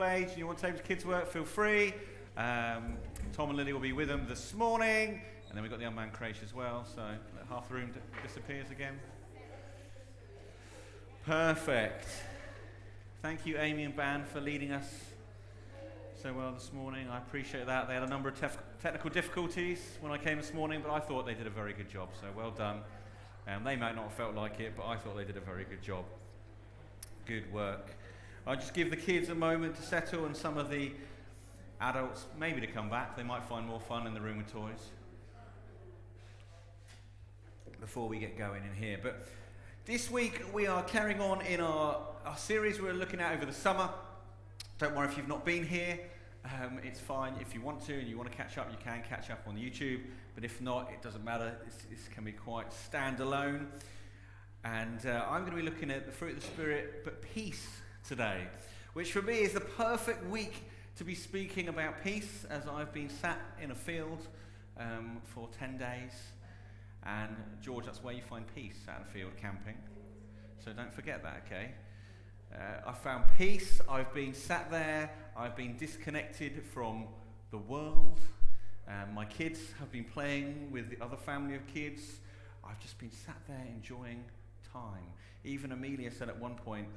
age and you want to take the kids' work, feel free. Tom and Lily will be with them this morning, and then we've got the unmanned creche as well, so half the room disappears again. Perfect. Thank you, Amy and Ban, for leading us so well this morning. I appreciate that. They had a number of technical difficulties when I came this morning, but I thought they did a very good job, so well done. They might not have felt like it, but I thought they did a very good job. Good work. I'll just give the kids a moment to settle, and some of the adults maybe to come back. They might find more fun in the room with toys before we get going in here. But this week we are carrying on in our series we're looking at over the summer. Don't worry if you've not been here. It's fine. If you want to and you want to catch up, you can catch up on YouTube. But if not, it doesn't matter. This can be quite standalone. And I'm going to be looking at the fruit of the Spirit, but peace today, which for me is the perfect week to be speaking about peace, as I've been sat in a field for 10 days. And George, that's where you find peace, sat in a field camping. So don't forget that, okay? I found peace. I've been sat there. I've been disconnected from the world. My kids have been playing with the other family of kids. I've just been sat there enjoying time. Even Amelia said at one point,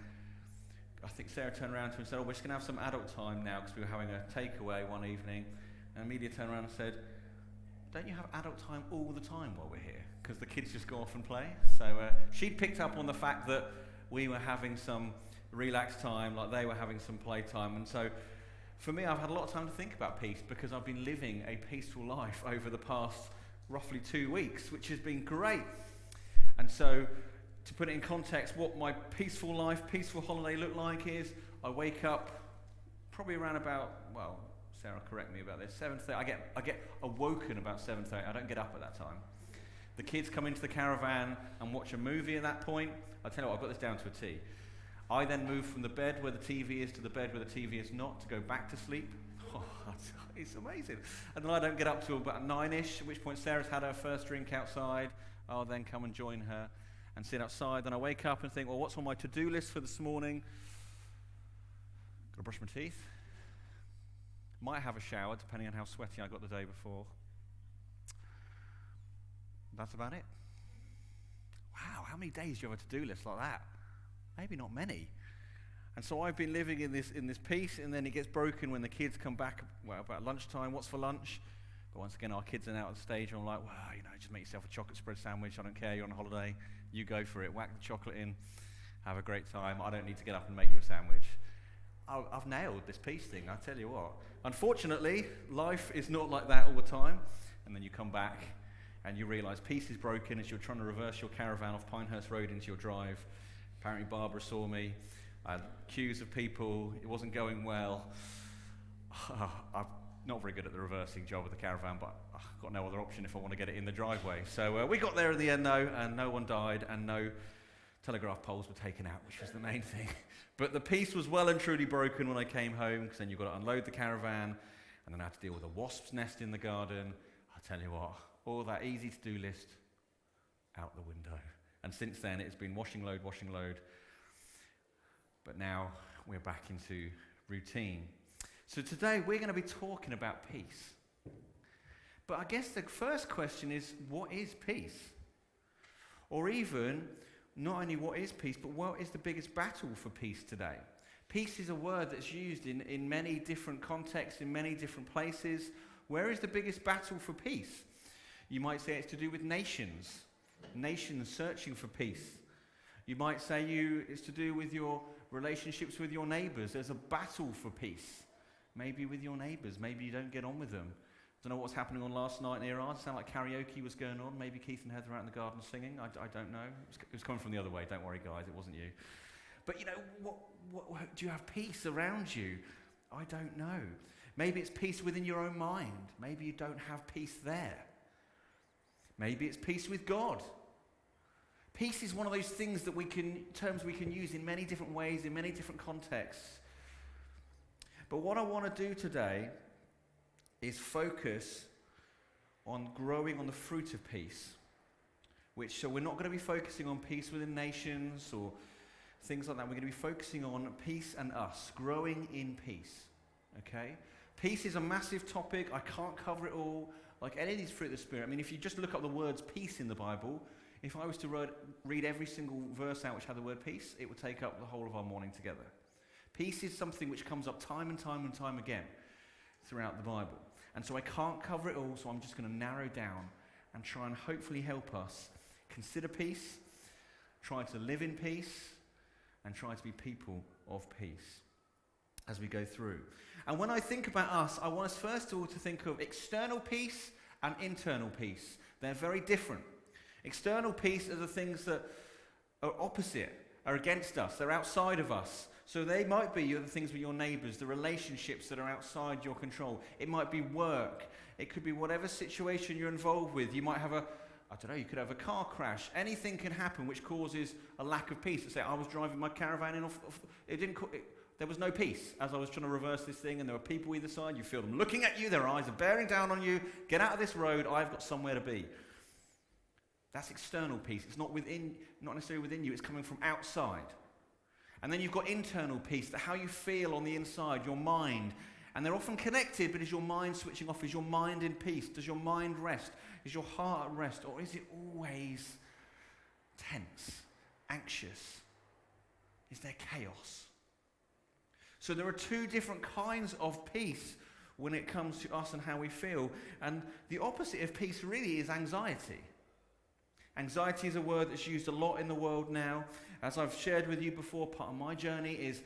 I think Sarah turned around to her and said, we're just going to have some adult time now because we were having a takeaway one evening. And Amelia turned around and said, don't you have adult time all the time while we're here? Because the kids just go off and play. So she picked up on the fact that we were having some relaxed time, like they were having some playtime. And so for me, I've had a lot of time to think about peace because I've been living a peaceful life over the past roughly 2 weeks, which has been great. And so to put it in context, what my peaceful life, peaceful holiday look like is I wake up probably around about, well, Sarah, correct me about this, 7:30. I get awoken about 7:30. I don't get up at that time. The kids come into the caravan and watch a movie at that point. I'll tell you what, I've got this down to a T. I then move from the bed where the TV is to the bed where the TV is not to go back to sleep. Oh, it's amazing. And then I don't get up till about 9ish, at which point Sarah's had her first drink outside. I'll then come and join her and sit outside. Then I wake up and think, well, what's on my to-do list for this morning? Got to brush my teeth. Might have a shower, depending on how sweaty I got the day before. That's about it. Wow, how many days do you have a to-do list like that? Maybe not many. And so I've been living in this peace, and then it gets broken when the kids come back, well, about lunchtime. What's for lunch? But once again, our kids are now at the stage where I'm like, well, just make yourself a chocolate spread sandwich. I don't care, you're on a holiday. You go for it. Whack the chocolate in. Have a great time. I don't need to get up and make you a sandwich. I've nailed this peace thing, I tell you what. Unfortunately, life is not like that all the time. And then you come back and you realize peace is broken as you're trying to reverse your caravan off Pinehurst Road into your drive. Apparently Barbara saw me. I had queues of people. It wasn't going well. I'm not very good at the reversing job of the caravan, but I've got no other option if I want to get it in the driveway. So we got there in the end, though, and no one died, and no telegraph poles were taken out, which was the main thing. But the peace was well and truly broken when I came home, because then you've got to unload the caravan, and then I had to deal with a wasp's nest in the garden. I tell you what, all that easy to-do list out the window. And since then, it's been washing load. But now we're back into routine. So today, we're going to be talking about peace. But I guess the first question is, what is peace? Or even, not only what is peace, but what is the biggest battle for peace today? Peace is a word that's used in many different contexts, in many different places. Where is the biggest battle for peace? You might say it's to do with nations searching for peace. You might say it's to do with your relationships with your neighbours. There's a battle for peace. Maybe with your neighbours. Maybe you don't get on with them. I don't know what's happening on last night near ours. It sounded like karaoke was going on. Maybe Keith and Heather were out in the garden singing. I don't know. It was coming from the other way. Don't worry, guys. It wasn't you. But what do you have peace around you? I don't know. Maybe it's peace within your own mind. Maybe you don't have peace there. Maybe it's peace with God. Peace is one of those things that terms we can use in many different ways, in many different contexts. But what I want to do today is focus on growing on the fruit of peace. So we're not going to be focusing on peace within nations or things like that. We're going to be focusing on peace and us, growing in peace. Okay? Peace is a massive topic. I can't cover it all. Like any of these fruit of the Spirit. I mean, if you just look up the words peace in the Bible, if I was to read every single verse out which had the word peace, it would take up the whole of our morning together. Peace is something which comes up time and time and time again throughout the Bible. And so I can't cover it all, so I'm just going to narrow down and try and hopefully help us consider peace, try to live in peace, and try to be people of peace as we go through. And when I think about us, I want us first of all to think of external peace and internal peace. They're very different. External peace are the things that are opposite, are against us, they're outside of us. So they might be the things with your neighbours, the relationships that are outside your control. It might be work. It could be whatever situation you're involved with. You might have you could have a car crash. Anything can happen which causes a lack of peace. Let's say I was driving my caravan in there was no peace as I was trying to reverse this thing, and there were people either side. You feel them looking at you, their eyes are bearing down on you. Get out of this road, I've got somewhere to be. That's external peace. It's not necessarily within you, it's coming from outside. And then you've got internal peace, how you feel on the inside, your mind. And they're often connected, but is your mind switching off? Is your mind in peace? Does your mind rest? Is your heart at rest? Or is it always tense, anxious? Is there chaos? So there are two different kinds of peace when it comes to us and how we feel. And the opposite of peace really is anxiety. Anxiety is a word that's used a lot in the world now. As I've shared with you before, part of my journey is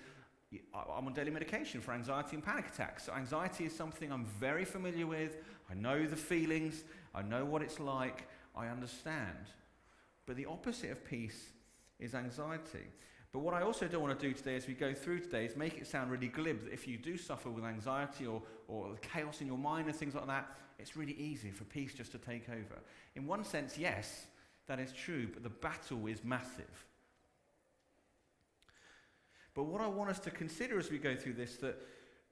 I'm on daily medication for anxiety and panic attacks. So anxiety is something I'm very familiar with. I know the feelings. I know what it's like. I understand. But the opposite of peace is anxiety. But what I also don't want to do today as we go through today is make it sound really glib that if you do suffer with anxiety or chaos in your mind and things like that, it's really easy for peace just to take over. In one sense, yes, that is true, but the battle is massive. But what I want us to consider as we go through this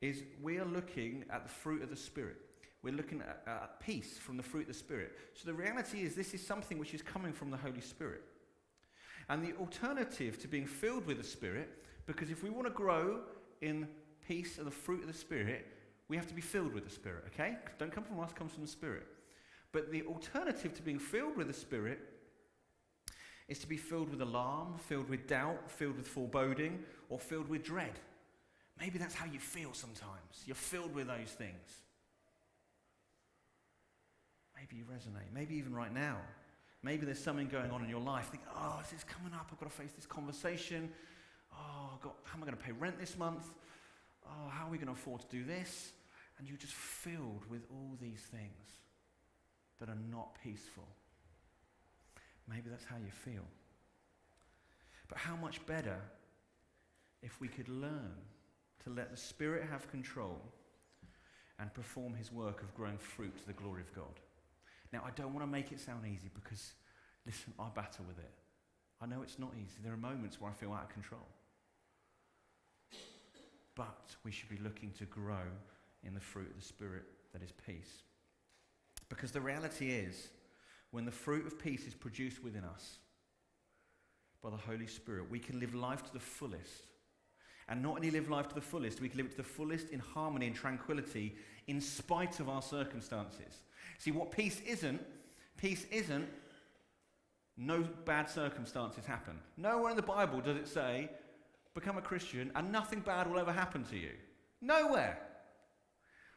is we are looking at the fruit of the Spirit. We're looking at peace from the fruit of the Spirit. So the reality is this is something which is coming from the Holy Spirit. And the alternative to being filled with the Spirit, because if we want to grow in peace and the fruit of the Spirit, we have to be filled with the Spirit, okay? Don't come from us, it comes from the Spirit. But the alternative to being filled with the Spirit is to be filled with alarm, filled with doubt, filled with foreboding, or filled with dread. Maybe that's how you feel sometimes. You're filled with those things. Maybe you resonate. Maybe even right now. Maybe there's something going on in your life. Think, oh, is this coming up? I've got to face this conversation. Oh, God, how am I going to pay rent this month? Oh, how are we going to afford to do this? And you're just filled with all these things that are not peaceful. Maybe that's how you feel. But how much better if we could learn to let the Spirit have control and perform his work of growing fruit to the glory of God. Now, I don't want to make it sound easy because, listen, I battle with it. I know it's not easy. There are moments where I feel out of control. But we should be looking to grow in the fruit of the Spirit that is peace. Because the reality is, when the fruit of peace is produced within us by the Holy Spirit, we can live life to the fullest. And not only live life to the fullest, we can live it to the fullest in harmony and tranquility in spite of our circumstances. See, what peace isn't no bad circumstances happen. Nowhere in the Bible does it say, become a Christian and nothing bad will ever happen to you. Nowhere.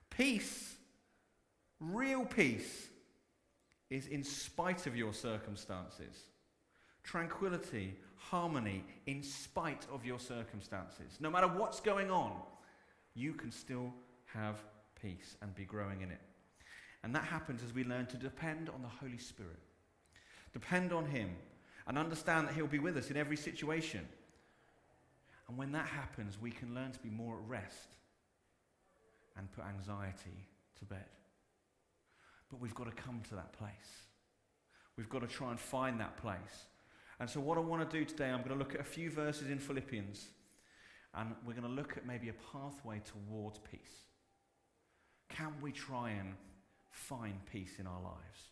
Peace, real peace, is in spite of your circumstances. Tranquility, harmony, in spite of your circumstances. No matter what's going on, you can still have peace and be growing in it. And that happens as we learn to depend on the Holy Spirit. Depend on him and understand that he'll be with us in every situation. And when that happens, we can learn to be more at rest and put anxiety to bed. But we've got to come to that place. We've got to try and find that place. And so what I want to do today, I'm going to look at a few verses in Philippians, and we're going to look at maybe a pathway towards peace. Can we try and find peace in our lives?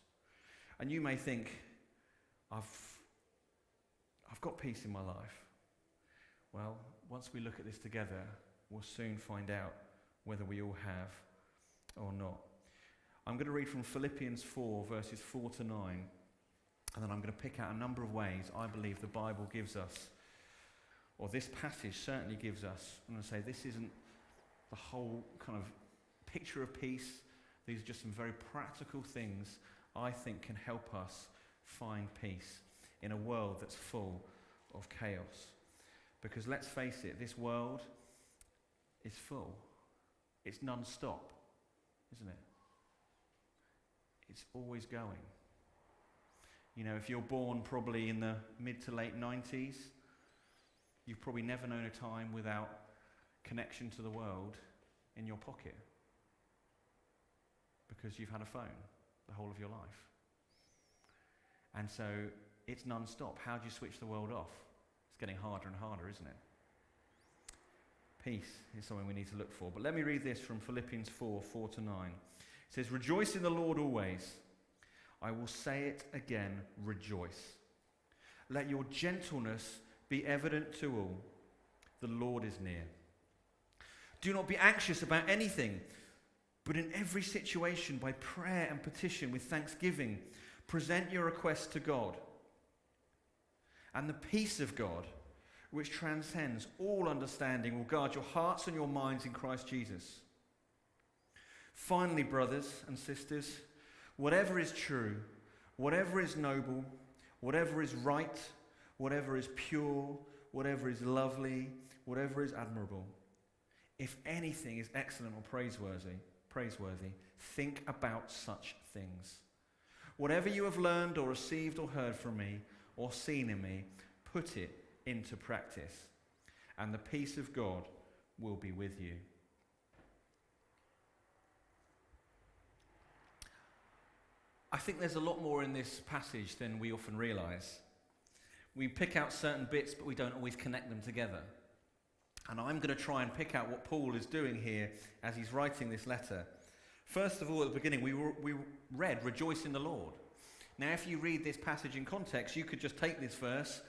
And you may think, I've got peace in my life. Well, once we look at this together, we'll soon find out whether we all have or not. I'm going to read from Philippians 4, verses 4 to 9, and then I'm going to pick out a number of ways I believe the Bible gives us, or this passage certainly gives us. I'm going to say this isn't the whole kind of picture of peace. These are just some very practical things I think can help us find peace in a world that's full of chaos. Because let's face it, this world is full. It's non-stop, isn't it? It's always going. You know, if you're born probably in the mid to late 90s, you've probably never known a time without connection to the world in your pocket. Because you've had a phone the whole of your life. And so it's non-stop. How do you switch the world off? It's getting harder and harder, isn't it? Peace is something we need to look for. But let me read this from Philippians 4, 4 to 9. It says, "Rejoice in the Lord always. I will say it again, rejoice. Let your gentleness be evident to all. The Lord is near. Do not be anxious about anything, but in every situation, by prayer and petition with thanksgiving, present your requests to God. And the peace of God, which transcends all understanding, will guard your hearts and your minds in Christ Jesus. Finally, brothers and sisters, whatever is true, whatever is noble, whatever is right, whatever is pure, whatever is lovely, whatever is admirable, if anything is excellent or praiseworthy, think about such things. Whatever you have learned or received or heard from me or seen in me, put it into practice, and the peace of God will be with you." I think there's a lot more in this passage than we often realize. We pick out certain bits, but we don't always connect them together. And I'm going to try and pick out what Paul is doing here as he's writing this letter. First of all, at the beginning, we read, "Rejoice in the Lord." Now, if you read this passage in context, you could just take this verse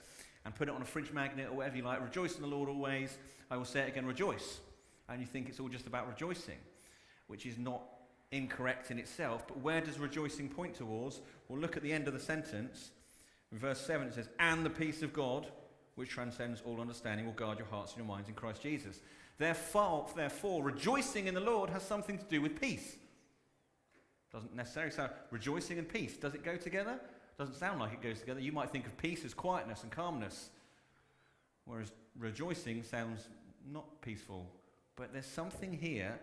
and put it on a fridge magnet or whatever you like. "Rejoice in the Lord always. I will say it again, rejoice." And you think it's all just about rejoicing, which is not incorrect in itself. But where does rejoicing point towards? Well, look at the end of the sentence. In verse 7 it says, "And the peace of God, which transcends all understanding, will guard your hearts and your minds in Christ Jesus." Therefore, rejoicing in the Lord has something to do with peace. Doesn't necessarily sound rejoicing and peace. Does it go together? Doesn't sound like it goes together. You might think of peace as quietness and calmness, whereas rejoicing sounds not peaceful. But there's something here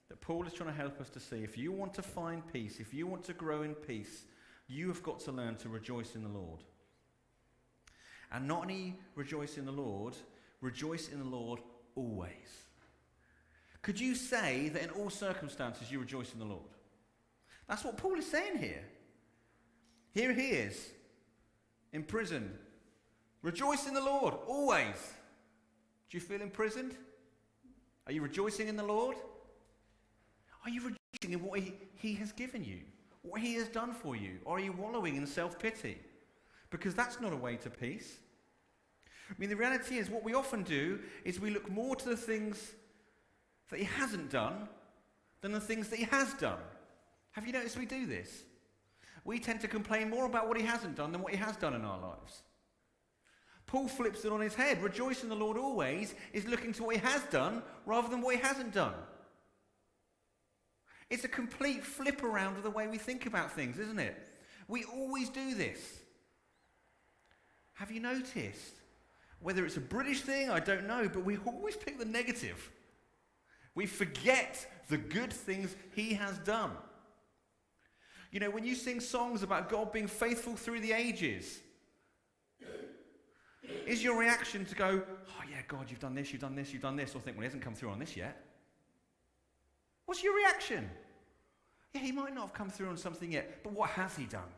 that Paul is trying to help us to see. If you want to find peace, if you want to grow in peace, you have got to learn to rejoice in the Lord. And not only rejoice in the Lord always. Could you say that in all circumstances you rejoice in the Lord? That's what Paul is saying here. Here he is, in prison. Rejoice in the Lord, always. Do you feel imprisoned? Are you rejoicing in the Lord? Are you rejoicing in what he has given you? What he has done for you? Or are you wallowing in self-pity? Because that's not a way to peace. I mean, the reality is what we often do is we look more to the things that he hasn't done than the things that he has done. Have you noticed we do this? We tend to complain more about what he hasn't done than what he has done in our lives. Paul flips it on his head. Rejoice in the Lord always is looking to what he has done rather than what he hasn't done. It's a complete flip around of the way we think about things, isn't it? We always do this. Have you noticed? Whether it's a British thing, I don't know, but we always pick the negative. We forget the good things he has done. You know, when you sing songs about God being faithful through the ages, is your reaction to go, "Oh yeah, God, you've done this, you've done this, you've done this," or think, "Well, he hasn't come through on this yet"? What's your reaction? Yeah, he might not have come through on something yet, but what has he done?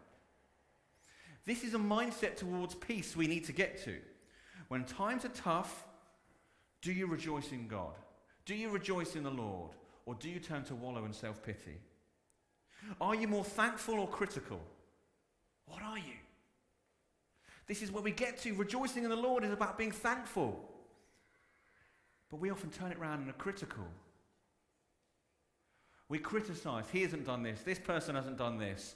This is a mindset towards peace we need to get to. When times are tough, do you rejoice in God? Do you rejoice in the Lord? Or do you turn to wallow in self-pity? Are you more thankful or critical? What are you? This is where we get to. Rejoicing in the Lord is about being thankful. But we often turn it around and are critical. We criticize, he hasn't done this person hasn't done this.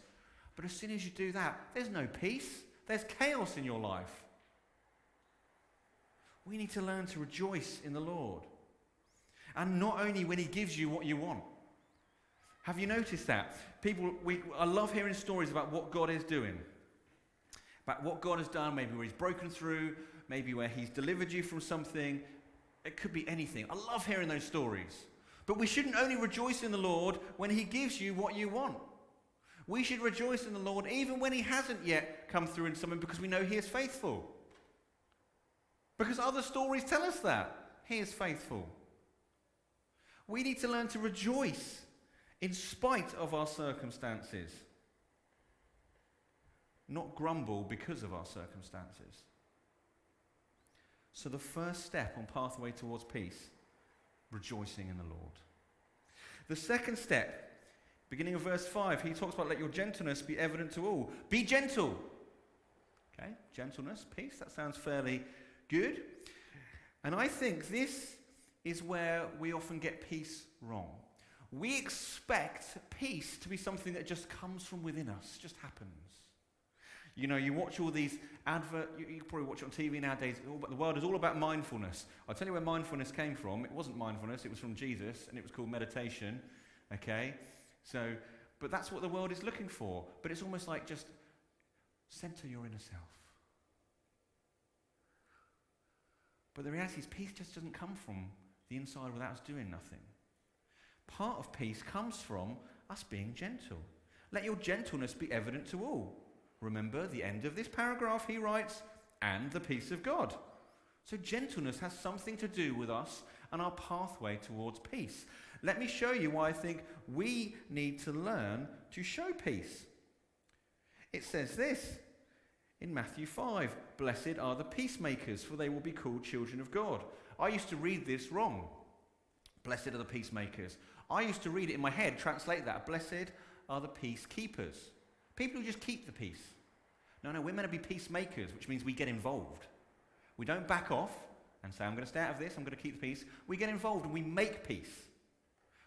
But as soon as you do that, there's no peace. There's chaos in your life. We need to learn to rejoice in the Lord. And not only when he gives you what you want. Have you noticed that? I love hearing stories about what God is doing. About what God has done, maybe where he's broken through, maybe where he's delivered you from something. It could be anything. I love hearing those stories. But we shouldn't only rejoice in the Lord when he gives you what you want. We should rejoice in the Lord even when he hasn't yet come through in something, because we know he is faithful. Because other stories tell us that. He is faithful. We need to learn to rejoice in spite of our circumstances. Not grumble because of our circumstances. So the first step on pathway towards peace, rejoicing in the Lord. The second step, beginning of verse 5, he talks about let your gentleness be evident to all. Be gentle. Okay, gentleness, peace, that sounds fairly good. And I think this is where we often get peace wrong. We expect peace to be something that just comes from within us, just happens. You know, you watch all these you probably watch it on TV nowadays, the world is all about mindfulness. I'll tell you where mindfulness came from. It wasn't mindfulness, it was from Jesus, and it was called meditation, okay? But that's what the world is looking for. But it's almost like just center your inner self. But the reality is peace just doesn't come from the inside without us doing nothing. Part of peace comes from us being gentle. Let your gentleness be evident to all. Remember, the end of this paragraph he writes, and the peace of God. So gentleness has something to do with us and our pathway towards peace. Let me show you why I think we need to learn to show peace. It says this in Matthew 5, blessed are the peacemakers, for they will be called children of God. I used to read this wrong. Blessed are the peacemakers. I used to read it in my head, translate that. Blessed are the peacekeepers. People who just keep the peace. No, we're meant to be peacemakers, which means we get involved. We don't back off and say, I'm going to stay out of this, I'm going to keep the peace. We get involved and we make peace.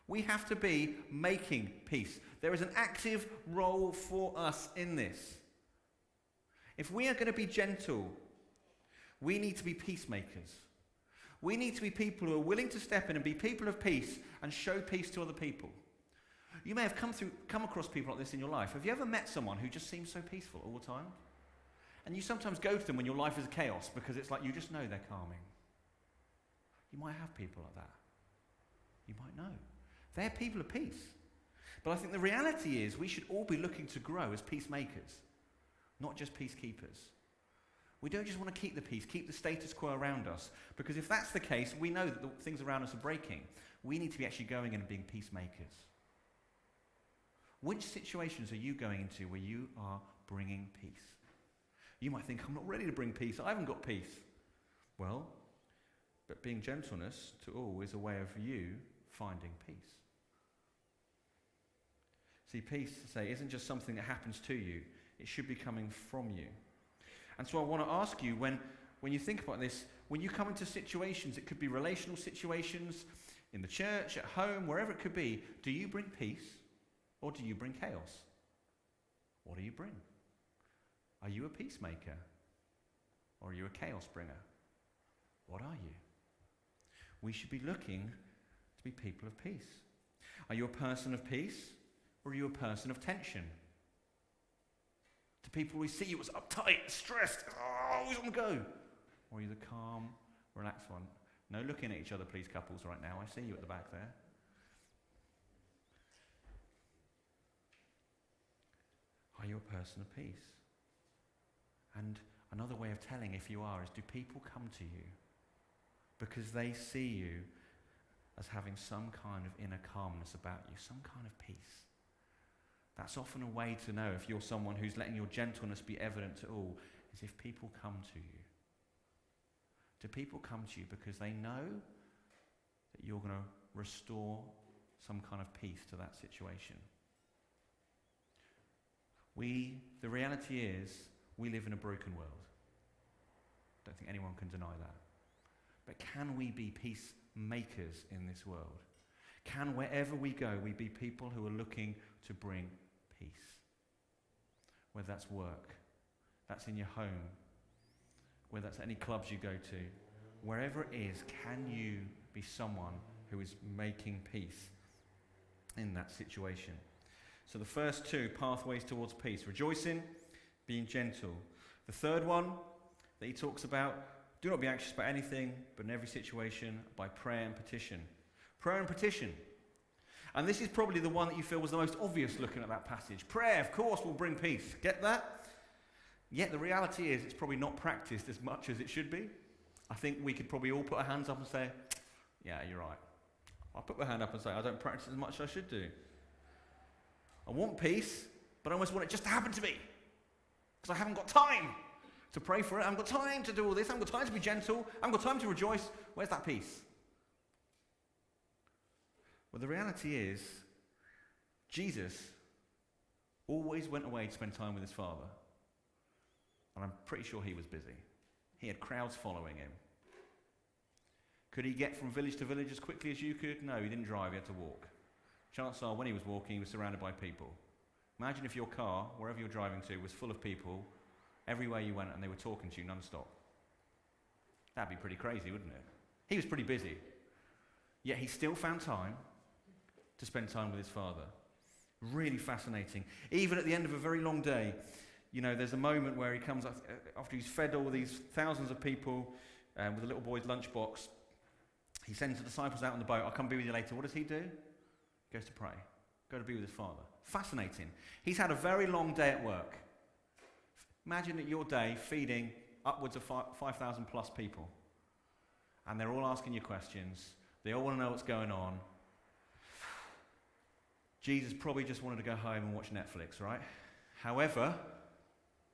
We have to be making peace. There is an active role for us in this. If we are going to be gentle, we need to be peacemakers. We need to be people who are willing to step in and be people of peace and show peace to other people. You may have come across people like this in your life. Have you ever met someone who just seems so peaceful all the time? And you sometimes go to them when your life is chaos because it's like you just know they're calming. You might have people like that. You might know. They're people of peace. But I think the reality is we should all be looking to grow as peacemakers, not just peacekeepers. We don't just want to keep the peace, keep the status quo around us, because if that's the case, we know that the things around us are breaking. We need to be actually going in and being peacemakers. Which situations are you going into where you are bringing peace? You might think, I'm not ready to bring peace. I haven't got peace. Well, but being gentleness to all is a way of you finding peace. See, peace, say, isn't just something that happens to you. It should be coming from you. And so I want to ask you, when you think about this, when you come into situations, it could be relational situations, in the church, at home, wherever it could be, do you bring peace? Or do you bring chaos? What do you bring? Are you a peacemaker? Or are you a chaos bringer? What are you? We should be looking to be people of peace. Are you a person of peace? Or are you a person of tension? Do people we see you as uptight, stressed, always on the go? Or are you the calm, relaxed one? No looking at each other, please, couples, right now. I see you at the back there. Are you a person of peace? And another way of telling if you are is, do people come to you because they see you as having some kind of inner calmness about you, some kind of peace? That's often a way to know if you're someone who's letting your gentleness be evident to all, is if people come to you. Do people come to you because they know that you're going to restore some kind of peace to that situation? The reality is, we live in a broken world. Don't think anyone can deny that. But can we be peacemakers makers in this world? Can wherever we go, we be people who are looking to bring peace? Whether that's work, that's in your home, whether that's any clubs you go to, wherever it is, can you be someone who is making peace in that situation? So the first two pathways towards peace: rejoicing, being gentle. The third one that he talks about: do not be anxious about anything, but in every situation, by prayer and petition. Prayer and petition. And this is probably the one that you feel was the most obvious looking at that passage. Prayer, of course, will bring peace. Get that? Yet the reality is it's probably not practiced as much as it should be. I think we could probably all put our hands up and say, yeah, you're right. I'll put my hand up and say, I don't practice as much as I should do. I want peace, but I almost want it just to happen to me. Because I haven't got time to pray for it. I haven't got time to do all this. I haven't got time to be gentle. I haven't got time to rejoice. Where's that peace? Well, the reality is, Jesus always went away to spend time with his Father. And I'm pretty sure he was busy. He had crowds following him. Could he get from village to village as quickly as you could? No, he didn't drive, he had to walk. Chances are, when he was walking, he was surrounded by people. Imagine if your car, wherever you're driving to, was full of people, everywhere you went, and they were talking to you non-stop. That'd be pretty crazy, wouldn't it? He was pretty busy. Yet he still found time to spend time with his Father. Really fascinating. Even at the end of a very long day, you know, there's a moment where he comes up, after he's fed all these thousands of people with a little boy's lunchbox. He sends the disciples out on the boat. I'll come be with you later. What does he do? He goes to pray. Go to be with his Father. Fascinating. He's had a very long day at work. Imagine that your day feeding upwards of 5,000 plus people. And they're all asking you questions. They all want to know what's going on. Jesus probably just wanted to go home and watch Netflix, right? However,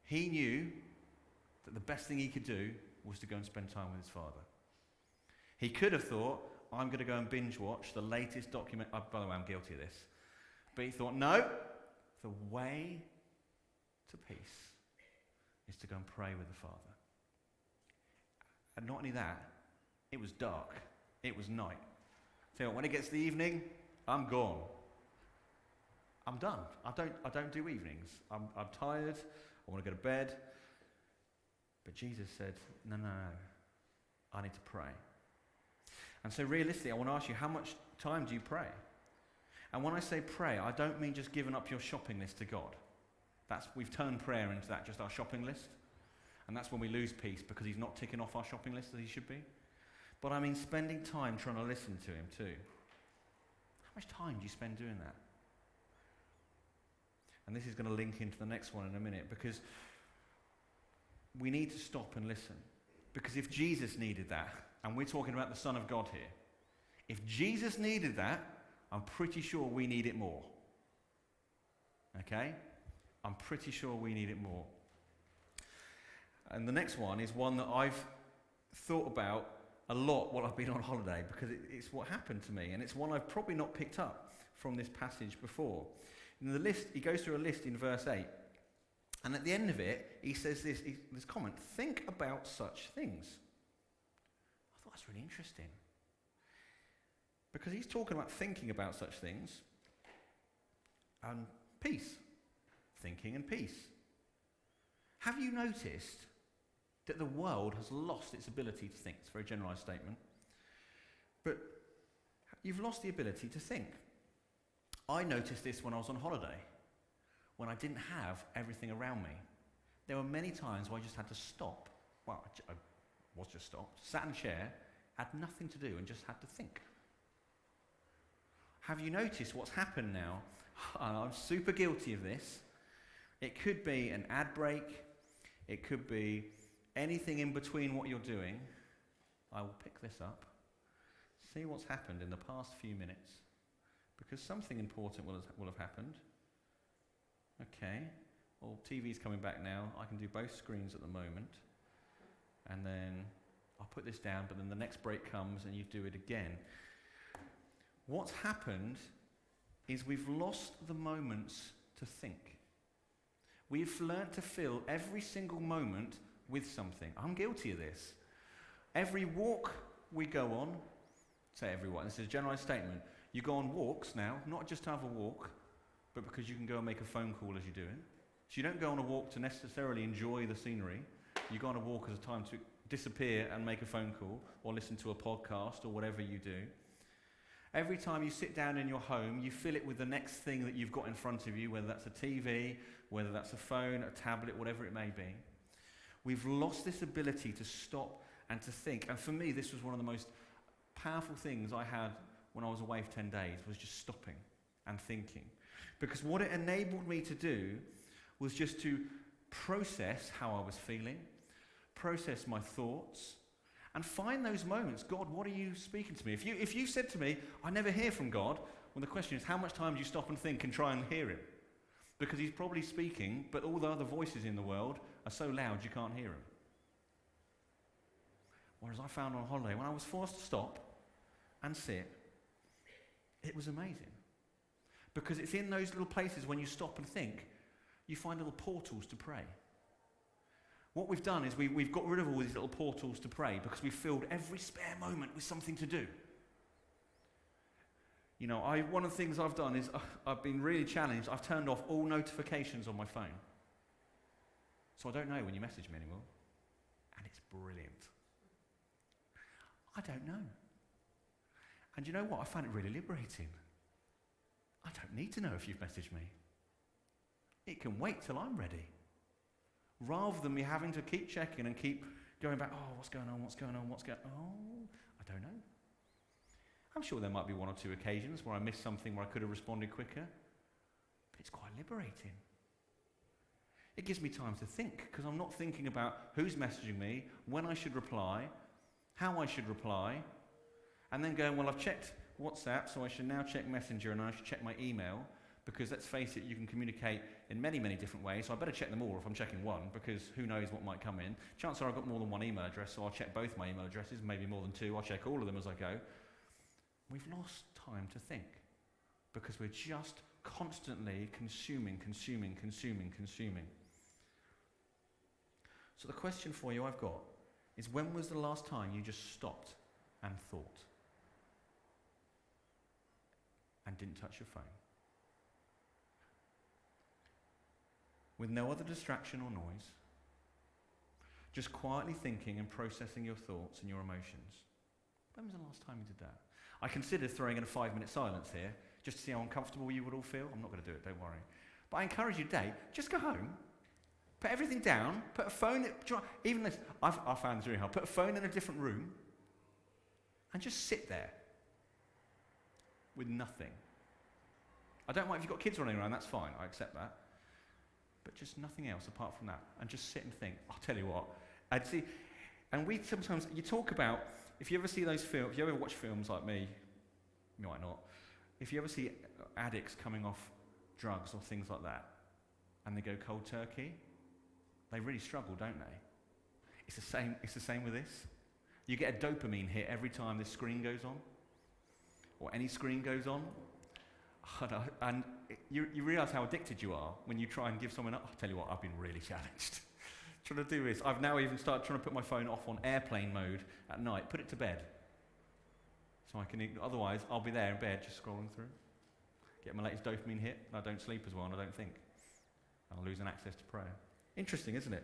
he knew that the best thing he could do was to go and spend time with his Father. He could have thought, I'm going to go and binge watch the latest document. By the way, I'm guilty of this. But he thought, no, the way to peace is to go and pray with the Father. And not only that, it was dark. It was night. So when it gets to the evening, I'm gone. I'm done. I don't do evenings. I'm tired. I want to go to bed. But Jesus said, no. I need to pray. And so realistically, I want to ask you, how much time do you pray? And when I say pray, I don't mean just giving up your shopping list to God. We've turned prayer into that, just our shopping list. And that's when we lose peace, because he's not ticking off our shopping list as he should be. But I mean spending time trying to listen to him too. How much time do you spend doing that? And this is going to link into the next one in a minute, because we need to stop and listen. Because if Jesus needed that, and we're talking about the Son of God here, if Jesus needed that, I'm pretty sure we need it more. Okay? I'm pretty sure we need it more. And the next one is one that I've thought about a lot while I've been on holiday, because it's what happened to me, and it's one I've probably not picked up from this passage before. In the list, he goes through a list in verse 8, and at the end of it, he says this comment: think about such things. I thought that's really interesting, because he's talking about thinking about such things and peace, thinking and peace. Have you noticed that the world has lost its ability to think? It's a very generalised statement, but you've lost the ability to think. I noticed this when I was on holiday, when I didn't have everything around me. There were many times where I just had to stop. Well, I was just stopped, sat in a chair, had nothing to do, and just had to think. Have you noticed what's happened now? I'm super guilty of this. It could be an ad break. It could be anything in between what you're doing. I will pick this up, see what's happened in the past few minutes, because something important will have happened. Okay, well, TV's coming back now. I can do both screens at the moment. And then I'll put this down, but then the next break comes and you do it again. What's happened is we've lost the moments to think. We've learnt to fill every single moment with something. I'm guilty of this. Every walk we go on, say everyone, this is a generalized statement. You go on walks now, not just to have a walk, but because you can go and make a phone call as you do it. So you don't go on a walk to necessarily enjoy the scenery. You go on a walk as a time to disappear and make a phone call or listen to a podcast or whatever you do. Every time you sit down in your home, you fill it with the next thing that you've got in front of you, whether that's a TV, whether that's a phone, a tablet, whatever it may be. We've lost this ability to stop and to think. And for me, this was one of the most powerful things I had when I was away for 10 days, was just stopping and thinking. Because what it enabled me to do was just to process how I was feeling, process my thoughts, and find those moments. God, what are you speaking to me? If you said to me, I never hear from God, well, the question is, how much time do you stop and think and try and hear him? Because he's probably speaking, but all the other voices in the world are so loud you can't hear him. Whereas I found on holiday, when I was forced to stop and sit, it was amazing. Because it's in those little places when you stop and think, you find little portals to pray. What we've done is we've got rid of all these little portals to pray because we've filled every spare moment with something to do. You know, one of the things I've done is I've been really challenged. I've turned off all notifications on my phone. So I don't know when you message me anymore. And it's brilliant. I don't know. And you know what? I find it really liberating. I don't need to know if you've messaged me. It can wait till I'm ready. Rather than me having to keep checking and keep going back, oh, what's going on, I don't know. I'm sure there might be one or two occasions where I missed something where I could have responded quicker, but it's quite liberating. It gives me time to think, because I'm not thinking about who's messaging me, when I should reply, how I should reply, and then going, well, I've checked WhatsApp, so I should now check Messenger, and I should check my email, because let's face it, you can communicate in many, many different ways, so I better check them all if I'm checking one, because who knows what might come in. Chances are I've got more than one email address, so I'll check both my email addresses, maybe more than two. I'll check all of them as I go. We've lost time to think, because we're just constantly consuming. So the question for you I've got is, when was the last time you just stopped and thought and didn't touch your phone? With no other distraction or noise, just quietly thinking and processing your thoughts and your emotions. When was the last time you did that? I considered throwing in a 5-minute silence here, just to see how uncomfortable you would all feel. I'm not going to do it, don't worry. But I encourage you today, just go home, put everything down, put a phone, even this, I found this really hard, put a phone in a different room, and just sit there with nothing. I don't mind if you've got kids running around, that's fine, I accept that. But just nothing else apart from that, and just sit and think. I'll tell you what, and we sometimes, you talk about, if you ever see those films, if you ever watch films like me, you might not, if you ever see addicts coming off drugs or things like that, and they go cold turkey, they really struggle, don't they? It's the same with this. You get a dopamine hit every time this screen goes on, or any screen goes on, and you realise how addicted you are when you try and give someone, I'll tell you what, I've been really challenged. Trying to do this, I've now even started trying to put my phone off on airplane mode at night, put it to bed. So I can, otherwise I'll be there in bed just scrolling through. Get my latest dopamine hit, and I don't sleep as well, and I don't think. I'll lose an access to prayer. Interesting, isn't it?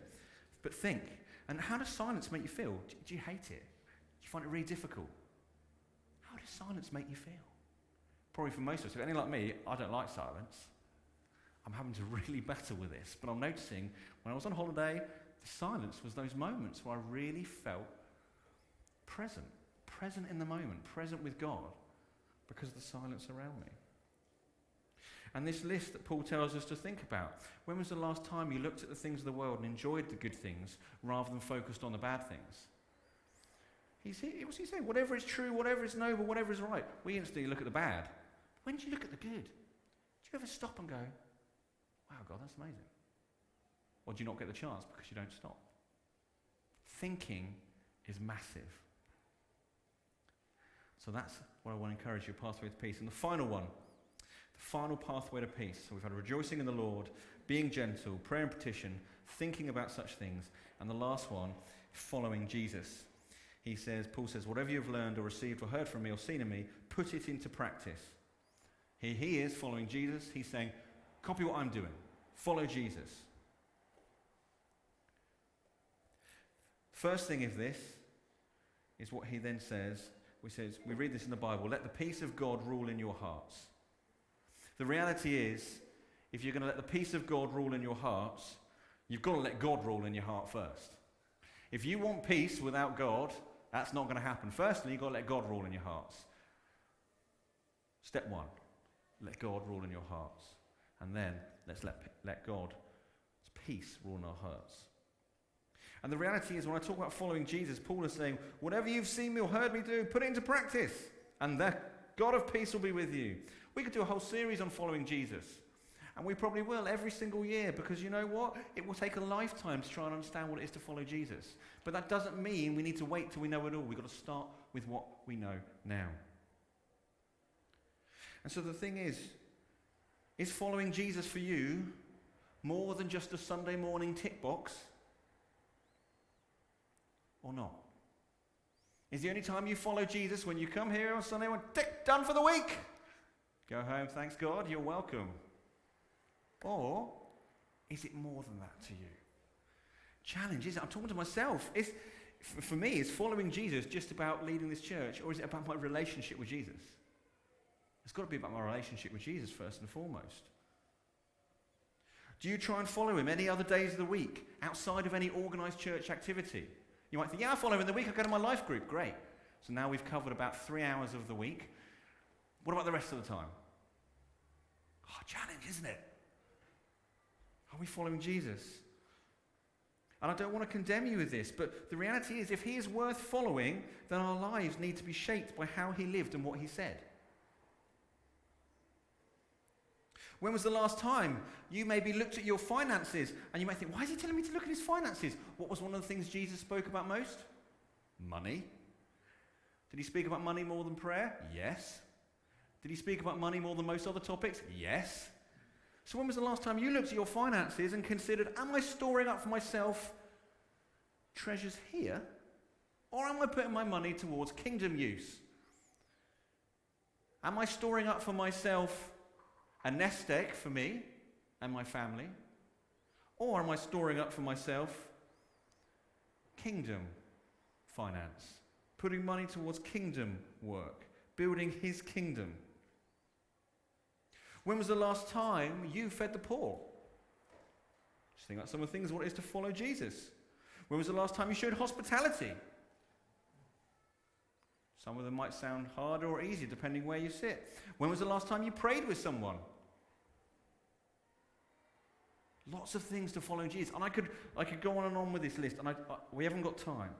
But think, and how does silence make you feel? Do you hate it? Do you find it really difficult? How does silence make you feel? Probably for most of us, if anything like me, I don't like silence. I'm having to really battle with this, but I'm noticing when I was on holiday, the silence was those moments where I really felt present in the moment, present with God, because of the silence around me. And this list that Paul tells us to think about, when was the last time you looked at the things of the world and enjoyed the good things rather than focused on the bad things? What's he saying? Whatever is true, whatever is noble, whatever is right. We instantly look at the bad. When do you look at the good? Do you ever stop and go, wow, God, that's amazing? Or do you not get the chance because you don't stop? Thinking is massive. So that's what I want to encourage you, pathway to peace. And the final one, the final pathway to peace. So we've had rejoicing in the Lord, being gentle, prayer and petition, thinking about such things. And the last one, following Jesus. Paul says, whatever you've learned or received or heard from me or seen in me, put it into practice. Here he is following Jesus. He's saying, copy what I'm doing. Follow Jesus. First thing of this is what he then says. We read this in the Bible, let the peace of God rule in your hearts. The reality is, if you're going to let the peace of God rule in your hearts, you've got to let God rule in your heart first. If you want peace without God, that's not going to happen. Firstly, you've got to let God rule in your hearts. Step one, let God rule in your hearts. And then let's let God's peace rule in our hearts. And the reality is, when I talk about following Jesus, Paul is saying, whatever you've seen me or heard me do, put it into practice. And the God of peace will be with you. We could do a whole series on following Jesus. And we probably will every single year, because you know what? It will take a lifetime to try and understand what it is to follow Jesus. But that doesn't mean we need to wait till we know it all. We've got to start with what we know now. And so the thing is following Jesus for you more than just a Sunday morning tick box or not? Is the only time you follow Jesus when you come here on Sunday morning, tick, done for the week? Go home, thanks God, you're welcome. Or is it more than that to you? Challenge, is it? I'm talking to myself. For me, is following Jesus just about leading this church, or is it about my relationship with Jesus? It's got to be about my relationship with Jesus first and foremost. Do you try and follow him any other days of the week, outside of any organised church activity? You might think, yeah, I follow him in the week, I go to my life group, great. So now we've covered about 3 hours of the week. What about the rest of the time? Oh, challenge, isn't it? Are we following Jesus? And I don't want to condemn you with this, but the reality is, if he is worth following, then our lives need to be shaped by how he lived and what he said. When was the last time you maybe looked at your finances and you might think, why is he telling me to look at his finances? What was one of the things Jesus spoke about most? Money. Did he speak about money more than prayer? Yes. Did he speak about money more than most other topics? Yes. So when was the last time you looked at your finances and considered, am I storing up for myself treasures here, or am I putting my money towards kingdom use? Am I storing up for myself a nest egg for me and my family, or am I storing up for myself kingdom finance, putting money towards kingdom work, building his kingdom? When was the last time you fed the poor? Just think about some of the things, what it is to follow Jesus. When was the last time you showed hospitality? Some of them might sound harder or easier depending where you sit. When was the last time you prayed with someone? Lots of things to follow Jesus. And I could go on and on with this list, and we haven't got time.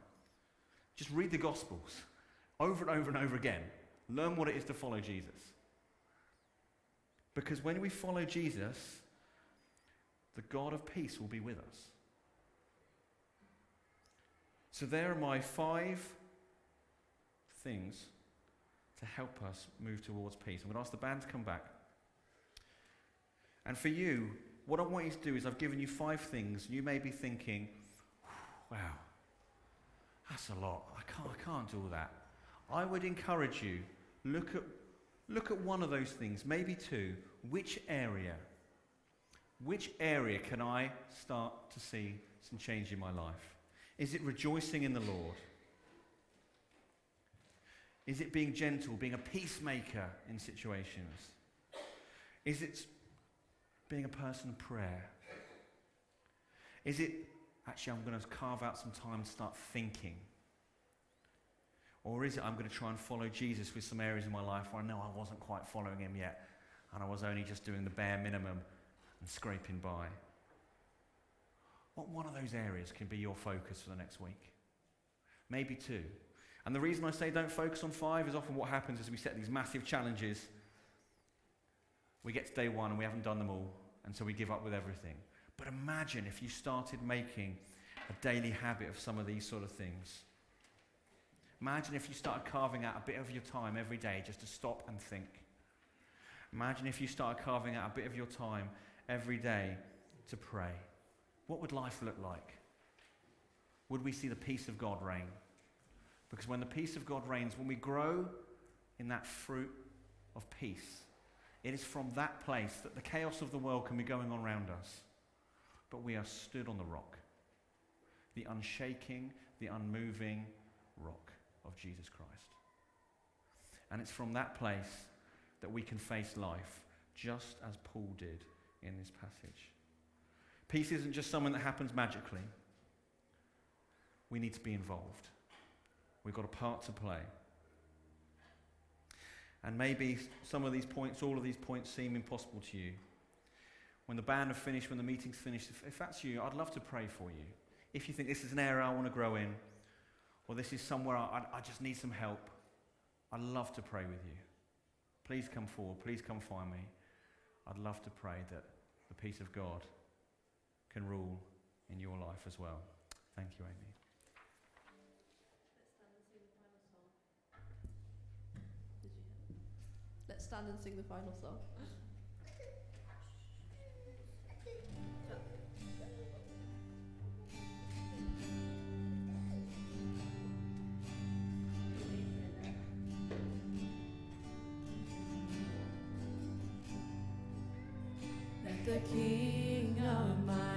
Just read the Gospels over and over and over again. Learn what it is to follow Jesus. Because when we follow Jesus, the God of peace will be with us. So there are my 5 things to help us move towards peace. I'm going to ask the band to come back. And for you, what I want you to do is, I've given you 5 things. You may be thinking, wow, that's a lot. I can't do all that. I would encourage you, look at one of those things, maybe 2. Which area can I start to see some change in my life? Is it rejoicing in the Lord? Is it being gentle, being a peacemaker in situations? Is it being a person of prayer? Is it, actually, I'm going to carve out some time to start thinking? Or is it, I'm going to try and follow Jesus with some areas in my life where I know I wasn't quite following him yet, and I was only just doing the bare minimum and scraping by? What one of those areas can be your focus for the next week? Maybe 2. And the reason I say don't focus on 5 is often what happens is we set these massive challenges. We get to day 1 and we haven't done them all, and so we give up with everything. But imagine if you started making a daily habit of some of these sort of things. Imagine if you started carving out a bit of your time every day just to stop and think. Imagine if you started carving out a bit of your time every day to pray. What would life look like? Would we see the peace of God reign? Because when the peace of God reigns, when we grow in that fruit of peace, it is from that place that the chaos of the world can be going on around us. But we are stood on the rock, the unshaking, the unmoving rock of Jesus Christ. And it's from that place that we can face life, just as Paul did in this passage. Peace isn't just something that happens magically. We need to be involved. We've got a part to play. And maybe some of these points, all of these points seem impossible to you. When the band have finished, when the meeting's finished, if that's you, I'd love to pray for you. If you think this is an area I want to grow in, or this is somewhere I just need some help, I'd love to pray with you. Please come forward. Please come find me. I'd love to pray that the peace of God can rule in your life as well. Thank you, Amy. Let's stand and sing the final song. Let the King of my